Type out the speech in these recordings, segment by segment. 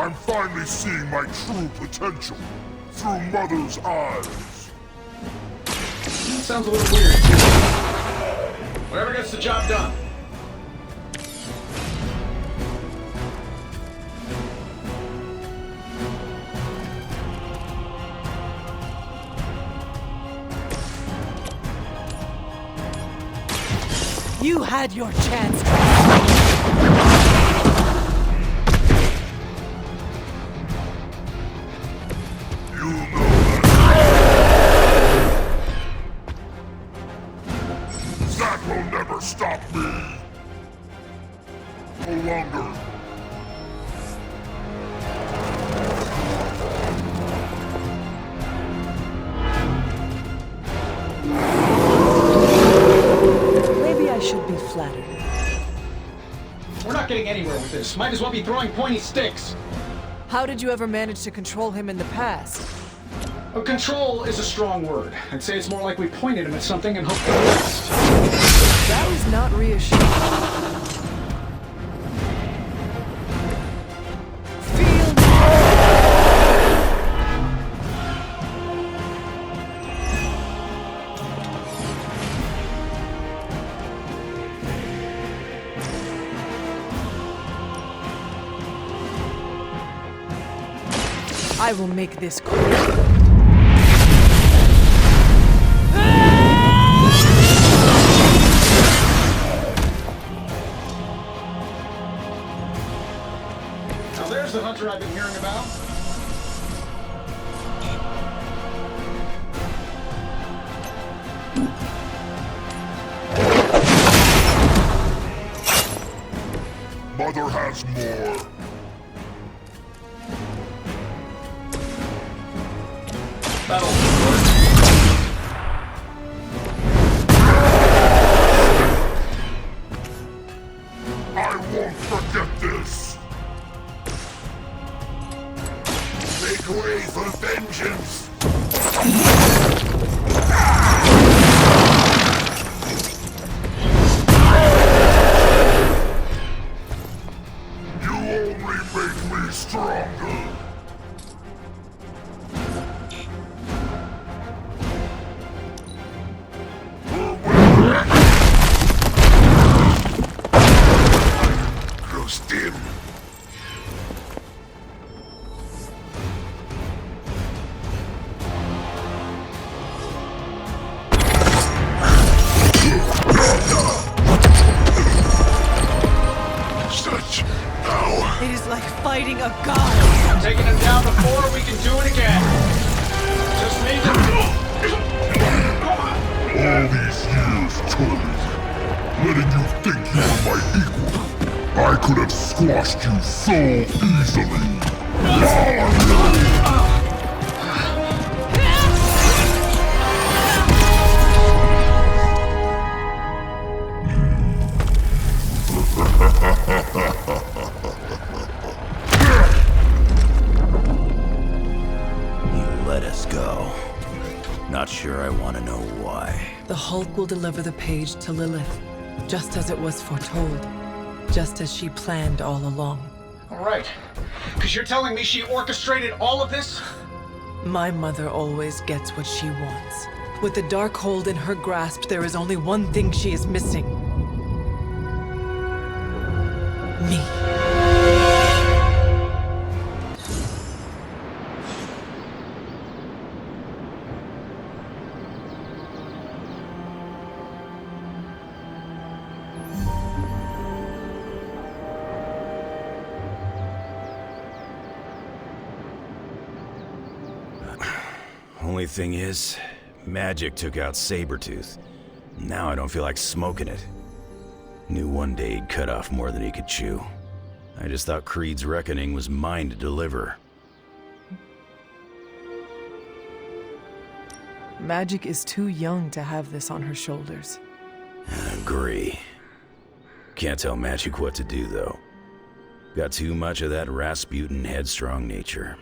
I'm finally seeing my true potential through Mother's eyes. Sounds a little weird. Whatever gets the job done. You had your chance. You know that. That will never stop me. No longer. I should be flattered. We're not getting anywhere with this. Might as well be throwing pointy sticks. How did you ever manage to control him in the past? Control is a strong word. I'd say it's more like we pointed him at something and hoped for the best. That was not reassuring. Feel me. I will make this quick. Now there's the hunter I've been hearing about. Mother has more. Battle. I won't forget this. Make way for vengeance. You only make me stronger. Dim. Such power. It is like fighting a god. I'm taking him down before we can do it again. Just need to... All these years, Toby, letting you think you were my equal. I could have squashed you so easily. You let us go. Not sure I want to know why. The Hulk will deliver the page to Lilith, just as it was foretold. Just as she planned all along. All right. Because you're telling me she orchestrated all of this? My mother always gets what she wants. With the Darkhold in her grasp, there is only one thing she is missing. Me. Only thing is, Magik took out Sabretooth. Now I don't feel like smoking it. Knew one day he'd cut off more than he could chew. I just thought Creed's reckoning was mine to deliver. Magik is too young to have this on her shoulders. I agree. Can't tell Magik what to do, though. Got too much of that Rasputin headstrong nature.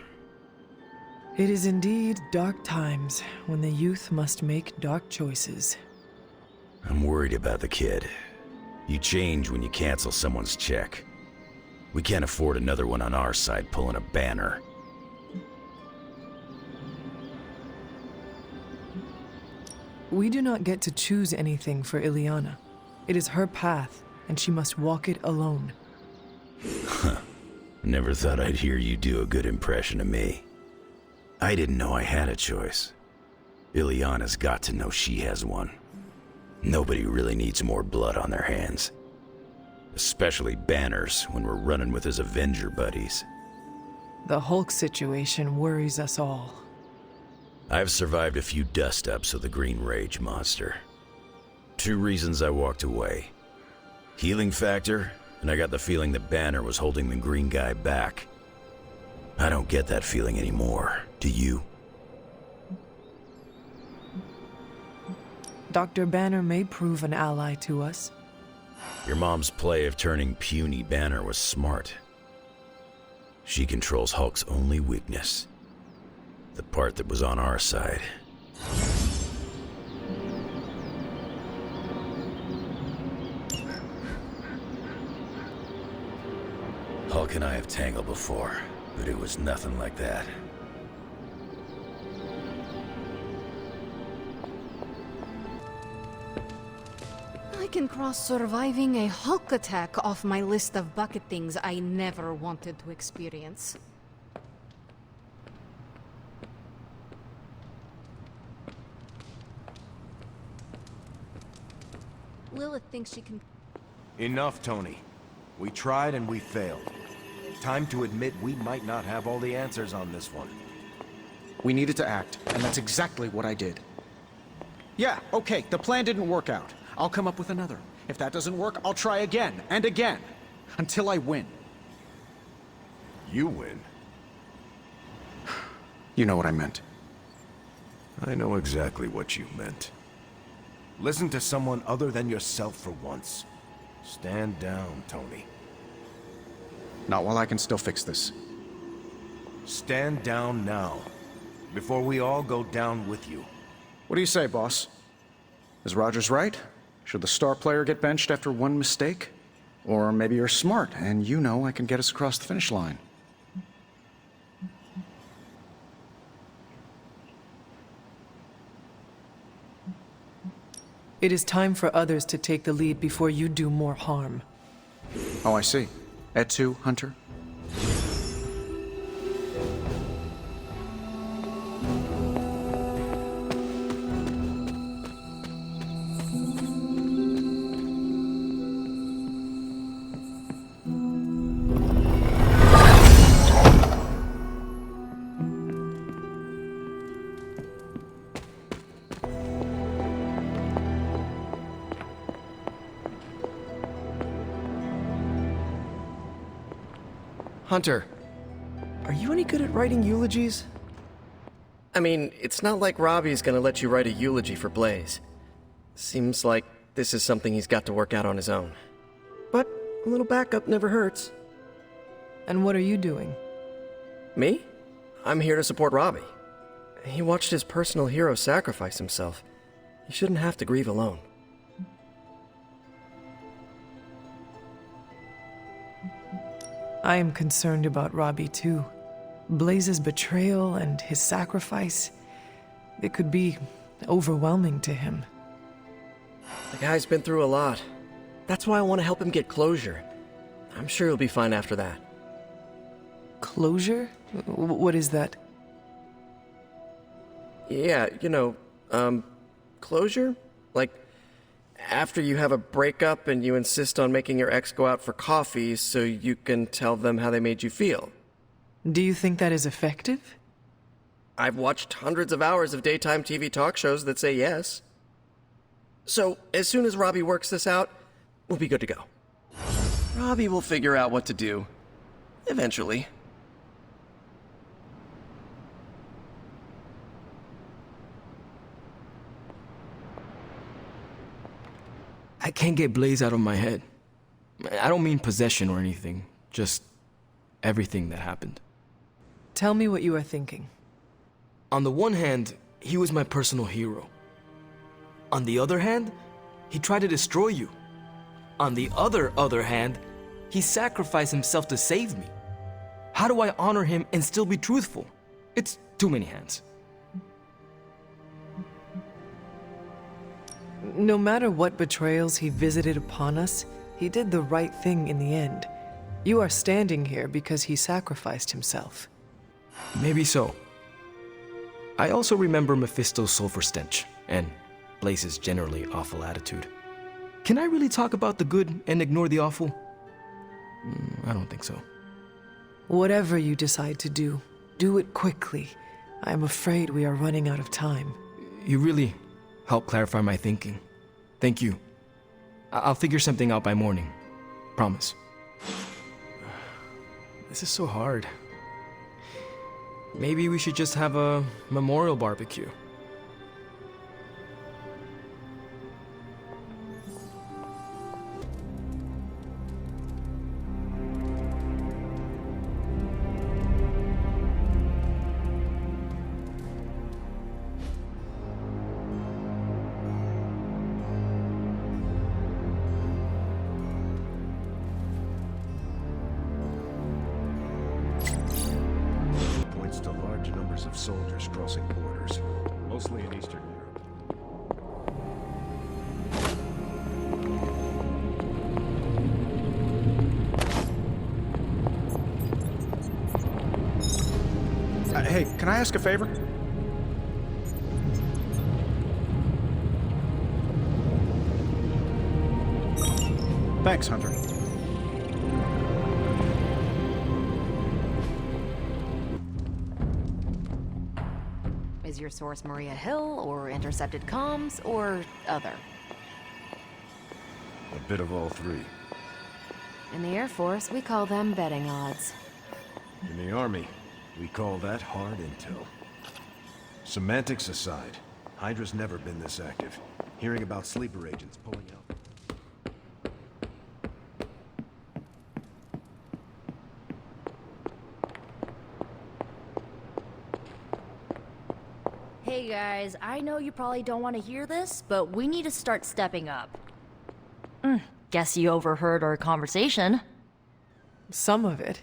It is indeed dark times when the youth must make dark choices. I'm worried about the kid. You change when you cancel someone's check. We can't afford another one on our side pulling a Banner. We do not get to choose anything for Ileana. It is her path, and she must walk it alone. Never thought I'd hear you do a good impression of me. I didn't know I had a choice. Ileana's got to know she has one. Nobody really needs more blood on their hands. Especially Banner's when we're running with his Avenger buddies. The Hulk situation worries us all. I've survived a few dust-ups with the Green Rage monster. 2 reasons I walked away. Healing factor, and I got the feeling that Banner was holding the green guy back. I don't get that feeling anymore, do you? Dr. Banner may prove an ally to us. Your mom's play of turning puny Banner was smart. She controls Hulk's only weakness. The part that was on our side. Hulk and I have tangled before, but it was nothing like that. I can cross surviving a Hulk attack off my list of bucket things I never wanted to experience. Lilith thinks she can... Enough, Tony. We tried and we failed. Time to admit we might not have all the answers on this one. We needed to act, and that's exactly what I did. Yeah, okay, the plan didn't work out. I'll come up with another. If that doesn't work, I'll try again and again. Until I win. You win? You know what I meant. I know exactly what you meant. Listen to someone other than yourself for once. Stand down, Tony. Not while I can still fix this. Stand down now, before we all go down with you. What do you say, boss? Is Rogers right? Should the star player get benched after one mistake? Or maybe you're smart, and you know I can get us across the finish line. It is time for others to take the lead before you do more harm. Oh, I see. Et2, Hunter? Hunter, Are you any good at writing eulogies? I mean, it's not like Robbie's gonna let you write a eulogy for Blaze. Seems like this is something he's got to work out on his own. But a little backup never hurts. And what are you doing? Me? I'm here to support Robbie. He watched his personal hero sacrifice himself. He shouldn't have to grieve alone. I am concerned about Robbie too. Blaze's betrayal and his sacrifice, it could be overwhelming to him. The guy's been through a lot. That's why I want to help him get closure. I'm sure he'll be fine after that. Closure? What is that? Yeah, closure? Like, after you have a breakup and you insist on making your ex go out for coffee so you can tell them how they made you feel. Do you think that is effective? I've watched hundreds of hours of daytime TV talk shows that say yes. So, as soon as Robbie works this out, we'll be good to go. Robbie will figure out what to do. Eventually. I can't get Blaze out of my head. I don't mean possession or anything, just everything that happened. Tell me what you are thinking. On the one hand, he was my personal hero. On the other hand, he tried to destroy you. On the other hand, He sacrificed himself to save me. How do I honor him and still be truthful? It's too many hands. No matter what betrayals he visited upon us, he did the right thing in the end. You are standing here because he sacrificed himself. Maybe so. I also remember Mephisto's sulfur stench, and Blaze's generally awful attitude. Can I really talk about the good and ignore the awful? I don't think so. Whatever you decide to do, do it quickly. I'm afraid we are running out of time. You really helped clarify my thinking. Thank you. I'll figure something out by morning. Promise. This is so hard. Maybe we should just have a memorial barbecue. Points to large numbers of soldiers crossing borders, mostly in Eastern Europe. Hey, can I ask a favor? Thanks, Hunter. Is your source Maria Hill, or intercepted comms, or other? A bit of all three. In the Air Force, we call them betting odds. In the Army, we call that hard intel. Semantics aside, Hydra's never been this active. Hearing about sleeper agents pulling out. Hey guys, I know you probably don't want to hear this, but we need to start stepping up. Guess you overheard our conversation. Some of it.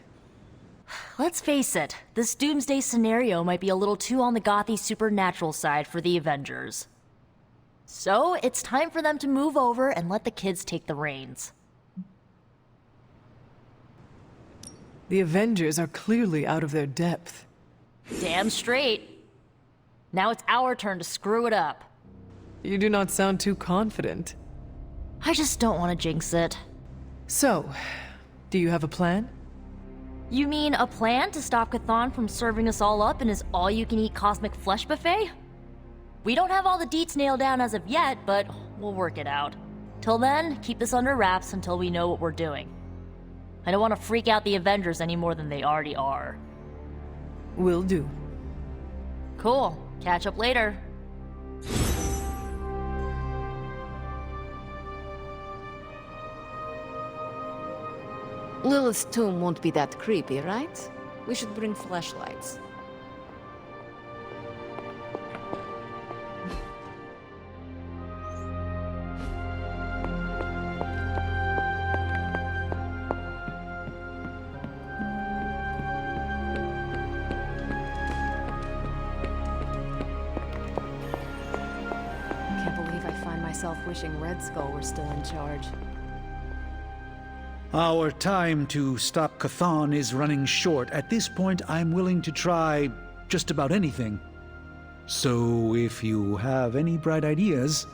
Let's face it, this doomsday scenario might be a little too on the gothy supernatural side for the Avengers. So, it's time for them to move over and let the kids take the reins. The Avengers are clearly out of their depth. Damn straight. Now it's our turn to screw it up. You do not sound too confident. I just don't want to jinx it. So, do you have a plan? You mean a plan to stop Chthon from serving us all up in his all-you-can-eat cosmic flesh buffet? We don't have all the deets nailed down as of yet, but we'll work it out. Till then, keep this under wraps until we know what we're doing. I don't want to freak out the Avengers any more than they already are. Will do. Cool. Catch up later. Lilith's tomb won't be that creepy, right? We should bring flashlights. Can't believe I find myself wishing Red Skull were still in charge. Our time to stop Chthon is running short. At this point, I'm willing to try just about anything. So if you have any bright ideas...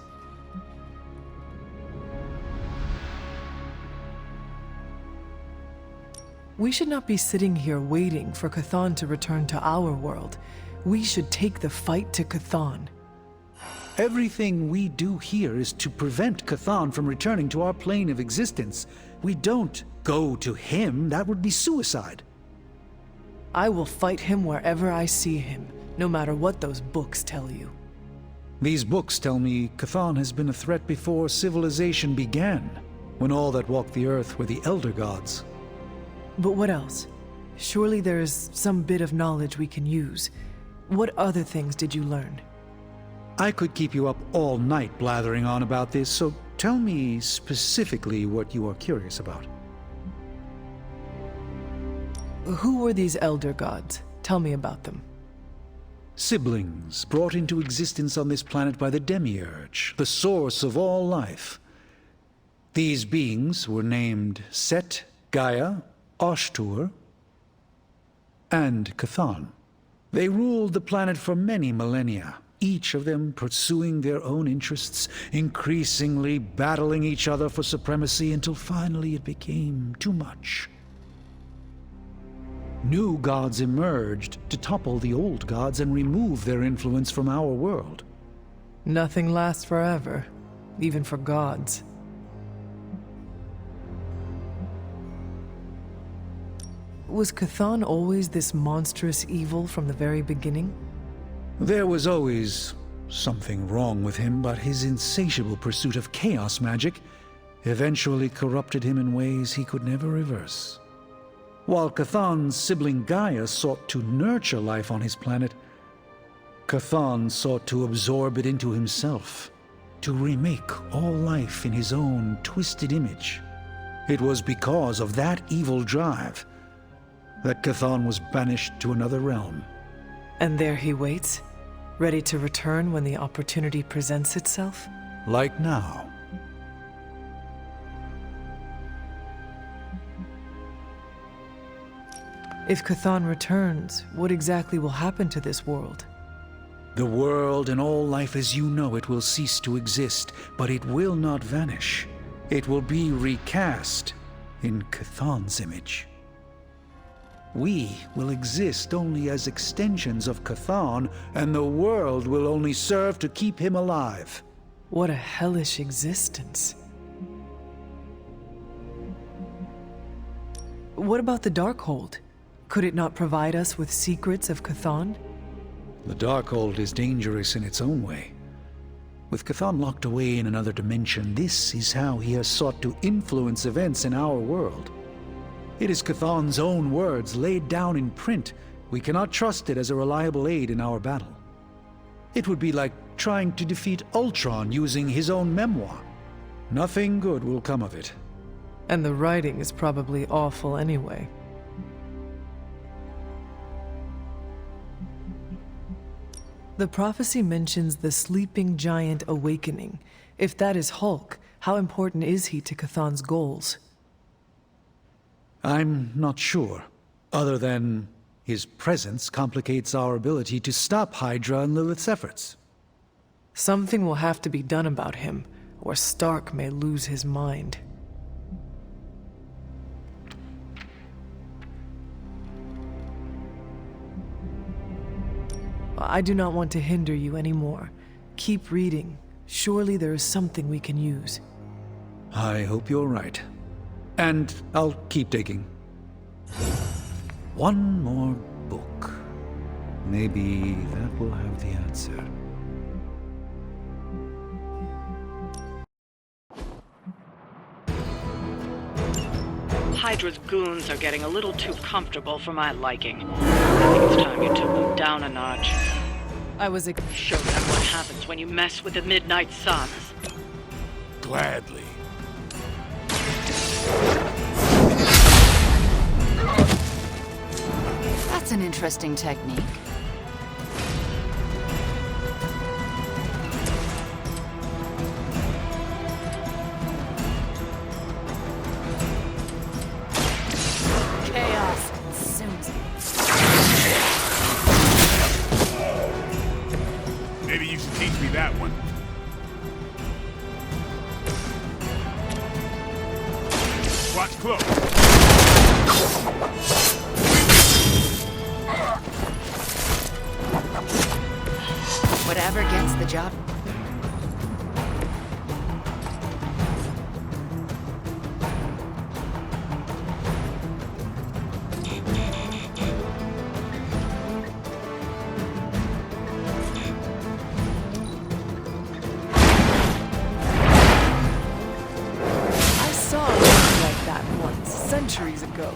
We should not be sitting here waiting for Chthon to return to our world. We should take the fight to Chthon. Everything we do here is to prevent Chthon from returning to our plane of existence. We don't go to him. That would be suicide. I will fight him wherever I see him, no matter what those books tell you. These books tell me Chthon has been a threat before civilization began, when all that walked the earth were the Elder Gods. But what else? Surely there is some bit of knowledge we can use. What other things did you learn? I could keep you up all night blathering on about this, so tell me specifically what you are curious about. Who were these elder gods? Tell me about them. Siblings brought into existence on this planet by the Demiurge, the source of all life. These beings were named Set, Gaia, Ashtur, and Chthon. They ruled the planet for many millennia, each of them pursuing their own interests, increasingly battling each other for supremacy until finally it became too much. New gods emerged to topple the old gods and remove their influence from our world. Nothing lasts forever, even for gods. Was Chthon always this monstrous evil from the very beginning? There was always something wrong with him, but his insatiable pursuit of chaos magic eventually corrupted him in ways he could never reverse. While Chthon's sibling Gaia sought to nurture life on his planet, Chthon sought to absorb it into himself, to remake all life in his own twisted image. It was because of that evil drive that Chthon was banished to another realm. And there he waits, ready to return when the opportunity presents itself? Like now. If Chthon returns, what exactly will happen to this world? The world and all life as you know it will cease to exist, but it will not vanish. It will be recast in Chthon's image. We will exist only as extensions of Chthon, and the world will only serve to keep him alive. What a hellish existence. What about the Darkhold? Could it not provide us with secrets of Chthon? The Darkhold is dangerous in its own way. With Chthon locked away in another dimension, this is how he has sought to influence events in our world. It is Chthon's own words laid down in print. We cannot trust it as a reliable aid in our battle. It would be like trying to defeat Ultron using his own memoir. Nothing good will come of it. And the writing is probably awful anyway. The prophecy mentions the sleeping giant awakening. If that is Hulk, how important is he to Chthon's goals? I'm not sure, other than his presence complicates our ability to stop Hydra and Lilith's efforts. Something will have to be done about him, or Stark may lose his mind. I do not want to hinder you anymore. Keep reading. Surely there is something we can use. I hope you're right. And I'll keep digging. One more book. Maybe that will have the answer. Hydra's goons are getting a little too comfortable for my liking. I think it's time you took them down a notch. Show them what happens when you mess with the Midnight Suns. Gladly. That's an interesting technique. Chaos consumes me. Maybe you should teach me that one. Watch close. Whatever gets the job. I saw a movie like that once, centuries ago.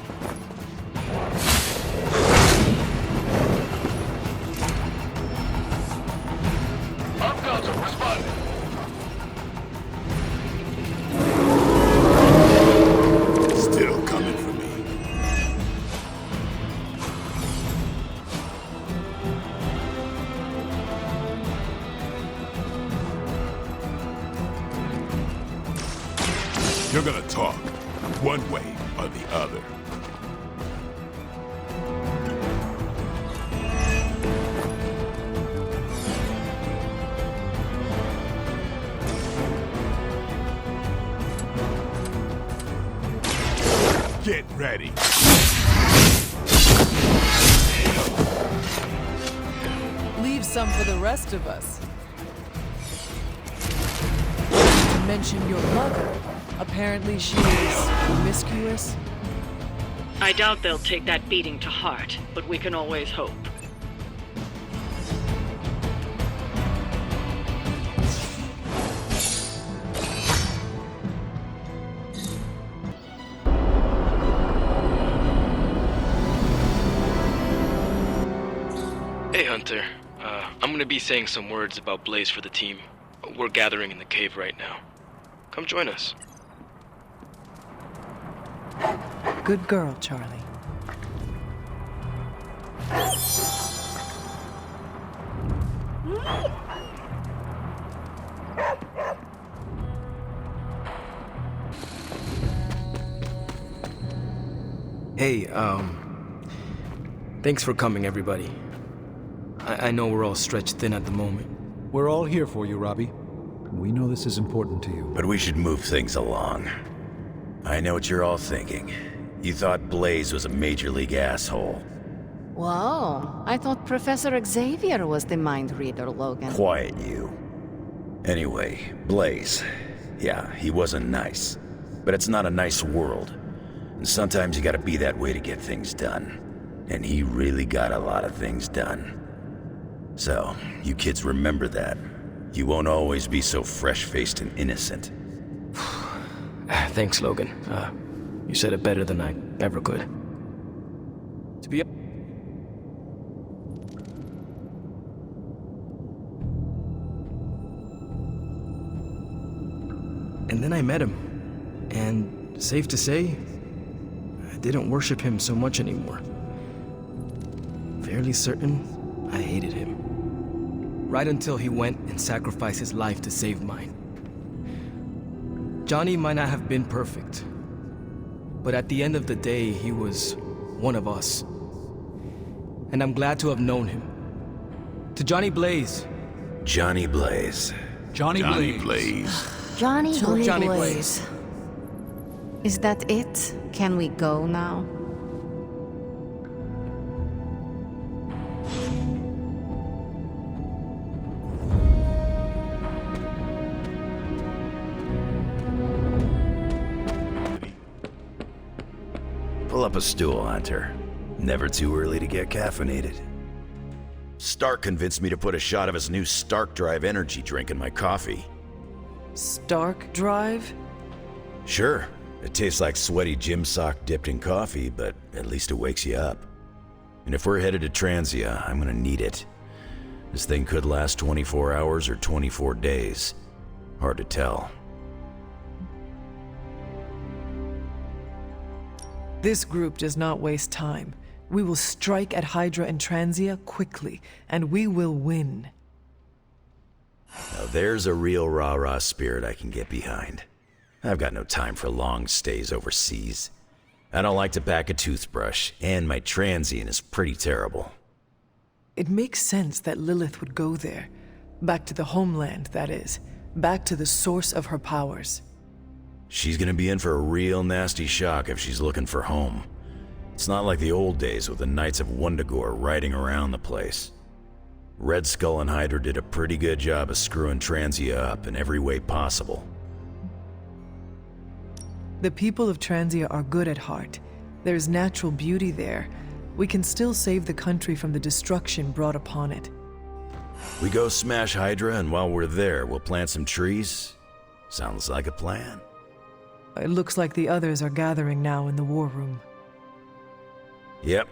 I've got You're gonna talk, one way or the other. Get ready. Leave some for the rest of us. You mentioned your mother. Apparently she is promiscuous. I doubt they'll take that beating to heart, but we can always hope. Hey Hunter, I'm gonna be saying some words about Blaze for the team. We're gathering in the cave right now. Come join us. Good girl, Charlie. Hey, thanks for coming, everybody. I know we're all stretched thin at the moment. We're all here for you, Robbie. We know this is important to you. But we should move things along. I know what you're all thinking. You thought Blaze was a major league asshole. Whoa, I thought Professor Xavier was the mind reader, Logan. Quiet, you. Anyway, Blaze. Yeah, he wasn't nice. But it's not a nice world. And sometimes you gotta be that way to get things done. And he really got a lot of things done. So, you kids remember that. You won't always be so fresh-faced and innocent. Thanks, Logan. You said it better than I ever could. To be... And then I met him. And safe to say, I didn't worship him so much anymore. Fairly certain I hated him. Right until he went and sacrificed his life to save mine. Johnny might not have been perfect, but at the end of the day, he was one of us. And I'm glad to have known him. To Johnny Blaze. Johnny Blaze. Johnny Blaze. Johnny Blaze. Is that it? Can we go now? Pull up a stool, Hunter. Never too early to get caffeinated. Stark convinced me to put a shot of his new Stark Drive energy drink in my coffee. Stark Drive? Sure, it tastes like sweaty gym sock dipped in coffee, but at least it wakes you up. And if we're headed to Transia, I'm gonna need it. This thing could last 24 hours or 24 days. Hard to tell. This group does not waste time. We will strike at Hydra and Transia quickly, and we will win. Now there's a real rah-rah spirit I can get behind. I've got no time for long stays overseas. I don't like to pack a toothbrush, and my transient is pretty terrible. It makes sense that Lilith would go there. Back to the homeland, that is. Back to the source of her powers. She's gonna be in for a real nasty shock if she's looking for home. It's not like the old days with the Knights of Wundagore riding around the place. Red Skull and Hydra did a pretty good job of screwing Transia up in every way possible. The people of Transia are good at heart. There's natural beauty there. We can still save the country from the destruction brought upon it. We go smash Hydra, and while we're there, we'll plant some trees? Sounds like a plan. It looks like the others are gathering now in the war room. Yep,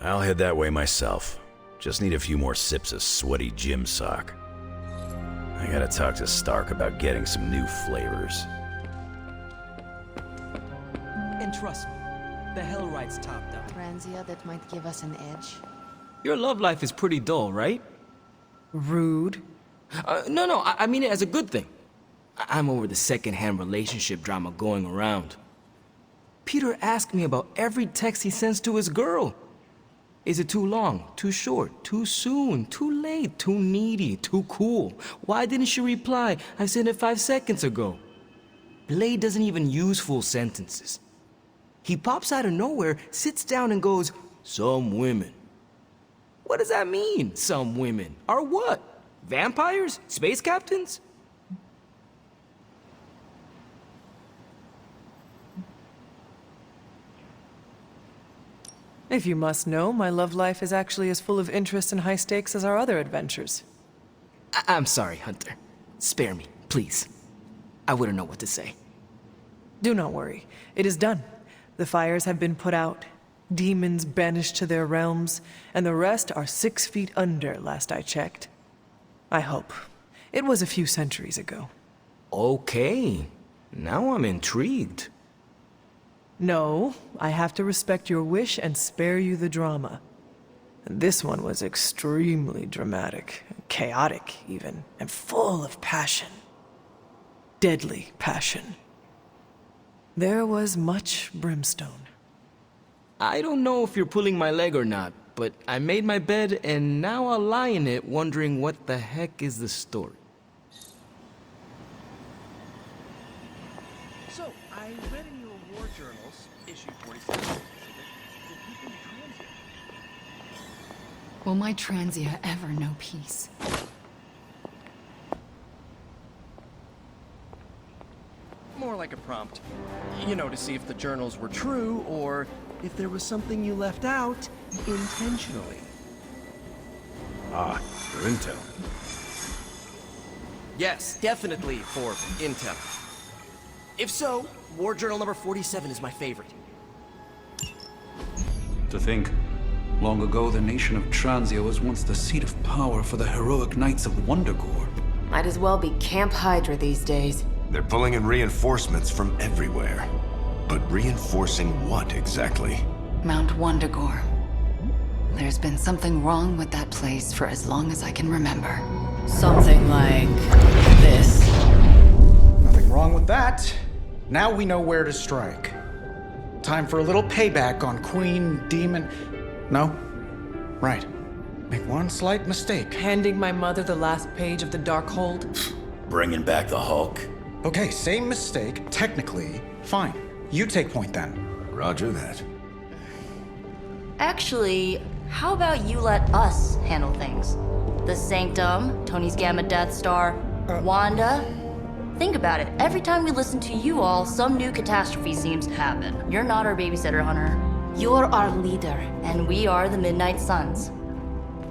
I'll head that way myself. Just need a few more sips of sweaty gym sock. I gotta talk to Stark about getting some new flavors. And trust me, the Hellright's top down. Transia that might give us an edge. Your love life is pretty dull, right? Rude. No, I mean it as a good thing. I'm over the second-hand relationship drama going around. Peter asked me about every text he sends to his girl. Is it too long, too short, too soon, too late, too needy, too cool? Why didn't she reply? I sent it 5 seconds ago. Blade doesn't even use full sentences. He pops out of nowhere, sits down and goes, "Some women." What does that mean, some women? Are what? Vampires? Space captains? If you must know, my love life is actually as full of interest and high stakes as our other adventures. I'm sorry, Hunter. Spare me, please. I wouldn't know what to say. Do not worry. It is done. The fires have been put out, demons banished to their realms, and the rest are 6 feet under, last I checked. I hope. It was a few centuries ago. Okay. Now I'm intrigued. No, I have to respect your wish and spare you the drama. This one was extremely dramatic, chaotic even, and full of passion. Deadly passion. There was much brimstone. I don't know if you're pulling my leg or not, but I made my bed and now I'll lie in it wondering what the heck is the story. So, I read in your war journals, issue 47, that people in Transia. Will my Transia ever know peace? More like a prompt. You know, to see if the journals were true, or if there was something you left out intentionally. Ah, your intel. Yes, definitely for intel. If so, War Journal number 47 is my favorite. To think, long ago the nation of Transia was once the seat of power for the heroic knights of Wundagore. Might as well be Camp Hydra these days. They're pulling in reinforcements from everywhere. But reinforcing what exactly? Mount Wundagore. There's been something wrong with that place for as long as I can remember. Something like this. Nothing wrong with that. Now we know where to strike. Time for a little payback on Queen, Demon... No? Right. Make one slight mistake. Handing my mother the last page of the Darkhold? Bringing back the Hulk. Okay, same mistake, technically. Fine. You take point then. Roger that. Actually, how about you let us handle things? The Sanctum, Tony's Gamma Death Star, Wanda. Think about it. Every time we listen to you all, some new catastrophe seems to happen. You're not our babysitter, Hunter. You're our leader. And we are the Midnight Suns.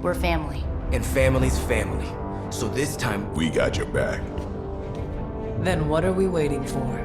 We're family. And family's family. So this time... We got your back. Then what are we waiting for?